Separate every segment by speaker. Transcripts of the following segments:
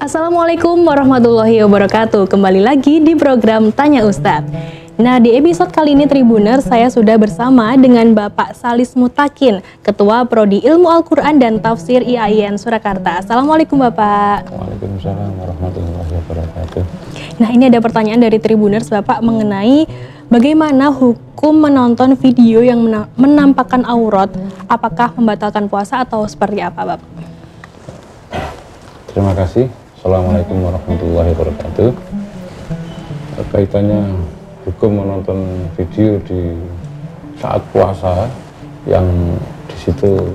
Speaker 1: Assalamualaikum warahmatullahi wabarakatuh. Kembali lagi di program Tanya Ustadz. Nah, di episode kali ini Tribuners, saya sudah bersama dengan Bapak Salis Mutakin, Ketua Prodi Ilmu Al-Quran dan Tafsir IAIN Surakarta. Assalamualaikum Bapak.
Speaker 2: Waalaikumsalam warahmatullahi wabarakatuh.
Speaker 1: Nah, ini ada pertanyaan dari Tribuners Bapak mengenai bagaimana hukum menonton video yang menampakkan aurat, apakah membatalkan puasa atau seperti apa Bapak?
Speaker 2: Terima kasih. Assalamualaikum warahmatullahi wabarakatuh. Kaitannya hukum menonton video di saat puasa yang di situ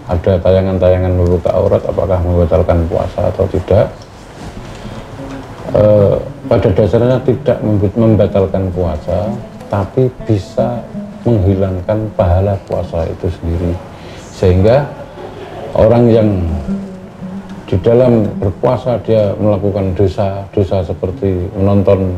Speaker 2: ada tayangan-tayangan membuka aurat, apakah membatalkan puasa atau tidak? Pada dasarnya tidak membatalkan puasa, tapi bisa menghilangkan pahala puasa itu sendiri. Sehingga orang yang di dalam berpuasa dia melakukan dosa seperti menonton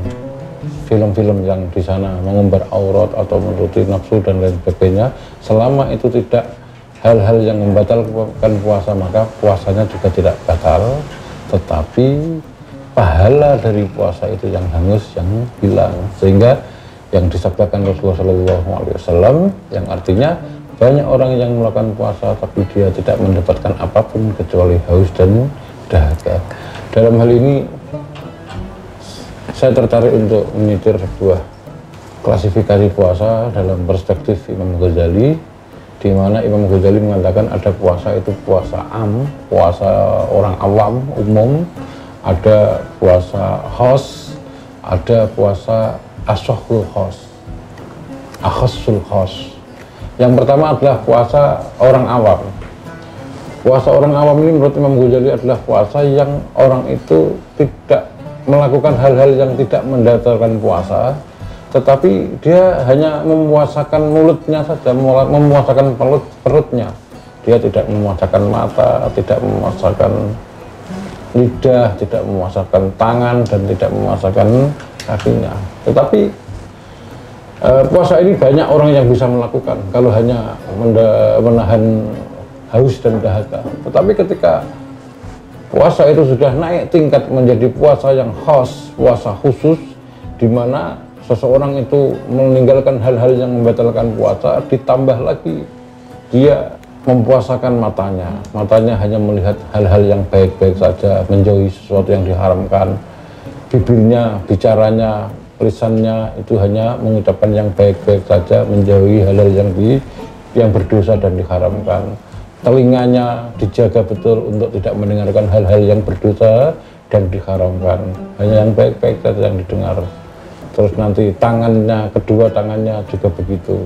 Speaker 2: film-film yang di sana mengumbar aurat atau menuruti nafsu dan lain sebagainya, selama itu tidak hal-hal yang membatalkan puasa, maka puasanya juga tidak batal, tetapi pahala dari puasa itu yang hangus, yang hilang. Sehingga yang disabdakan Rasulullah SAW yang artinya banyak orang yang melakukan puasa tapi dia tidak mendapatkan apapun kecuali haus dan dahaga. Dalam hal ini saya tertarik untuk menyitir sebuah klasifikasi puasa dalam perspektif Imam Ghazali, di mana Imam Ghazali mengatakan ada puasa itu puasa am, puasa orang awam, umum, ada puasa khos, ada puasa asohul khos, akhasul khos. Yang pertama adalah puasa orang awam. Puasa orang awam ini menurut Imam Ghazali adalah puasa yang orang itu tidak melakukan hal-hal yang tidak mendatarkan puasa, tetapi dia hanya memuasakan mulutnya saja, memuasakan perutnya. Dia tidak memuasakan mata, tidak memuasakan lidah, tidak memuasakan tangan, dan tidak memuasakan kakinya. Tetapi puasa ini banyak orang yang bisa melakukan kalau hanya menahan haus dan dahaga. Tetapi ketika puasa itu sudah naik tingkat menjadi puasa yang khas, puasa khusus, di mana seseorang itu meninggalkan hal-hal yang membatalkan puasa, ditambah lagi dia mempuasakan matanya hanya melihat hal-hal yang baik-baik saja, menjauhi sesuatu yang diharamkan, bibirnya, bicaranya, lisannya itu hanya mengucapkan yang baik-baik saja, menjauhi hal-hal yang berdosa dan diharamkan. Telinganya dijaga betul untuk tidak mendengarkan hal-hal yang berdosa dan diharamkan, hanya yang baik-baik saja yang didengar. Terus nanti kedua tangannya juga begitu,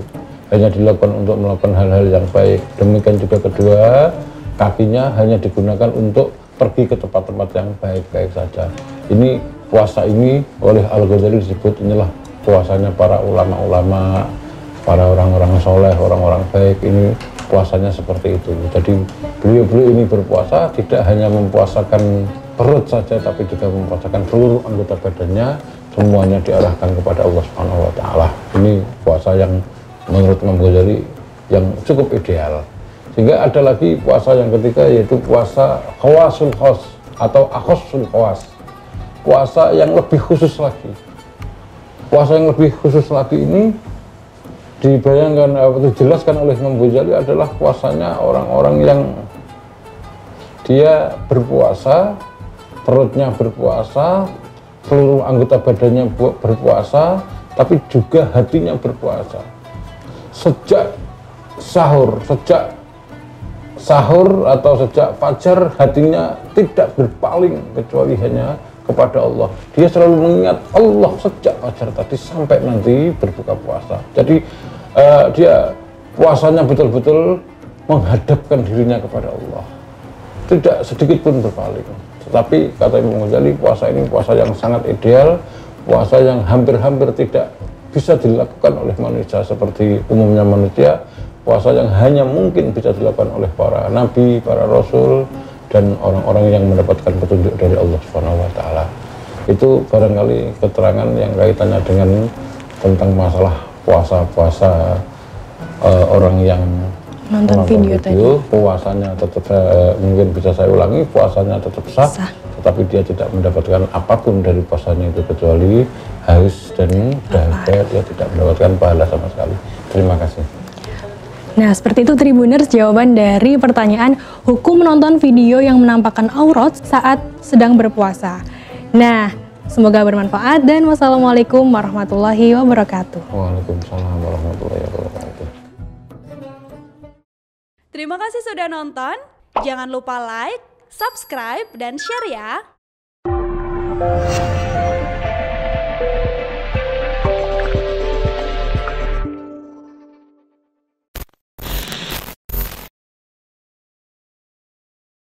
Speaker 2: hanya dilakukan untuk melakukan hal-hal yang baik. Demikian juga kedua kakinya hanya digunakan untuk pergi ke tempat-tempat yang baik-baik saja. Ini puasa ini oleh Al-Ghazali disebut inilah puasanya para ulama-ulama, para orang-orang soleh, orang-orang baik. Ini puasanya seperti itu. Jadi beliau-beliau ini berpuasa tidak hanya mempuasakan perut saja, tapi juga mempuasakan seluruh anggota badannya, semuanya diarahkan kepada Allah Subhanahu wa Ta'ala. Ini puasa yang menurut Imam Ghazali yang cukup ideal. Sehingga ada lagi puasa yang ketiga, yaitu puasa khawasul khas atau akhasul khawas, puasa yang lebih khusus lagi. Puasa yang lebih khusus lagi ini dibayangkan atau dijelaskan oleh Imam Ghazali adalah puasanya orang-orang yang dia berpuasa, perutnya berpuasa, seluruh anggota badannya berpuasa, tapi juga hatinya berpuasa. Sejak sahur atau sejak fajar, hatinya tidak berpaling kecuali hanya kepada Allah. Dia selalu mengingat Allah sejak fajar tadi sampai nanti berbuka puasa. Jadi dia puasanya betul-betul menghadapkan dirinya kepada Allah, tidak sedikit pun berpaling. Tetapi kata Imam Ghazali, puasa ini puasa yang sangat ideal, puasa yang hampir-hampir tidak bisa dilakukan oleh manusia seperti umumnya manusia, puasa yang hanya mungkin bisa dilakukan oleh para nabi, para rasul, dan orang-orang yang mendapatkan petunjuk dari Allah Subhanahu wa Ta'ala. Itu barangkali keterangan yang kaitannya dengan tentang masalah puasa-puasa orang yang
Speaker 1: nonton video tadi.
Speaker 2: Puasanya tetap mungkin bisa saya ulangi, puasanya tetap sah. tetapi dia tidak mendapatkan apapun dari puasanya itu kecuali haus dan dahaga, dia tidak mendapatkan pahala sama sekali. Terima kasih.
Speaker 1: Nah, seperti itu Tribuners jawaban dari pertanyaan hukum menonton video yang menampakkan aurat saat sedang berpuasa. Nah, semoga bermanfaat dan wassalamualaikum warahmatullahi wabarakatuh.
Speaker 2: Waalaikumsalam warahmatullahi wabarakatuh.
Speaker 3: Terima kasih sudah nonton. Jangan lupa like, subscribe, dan share ya.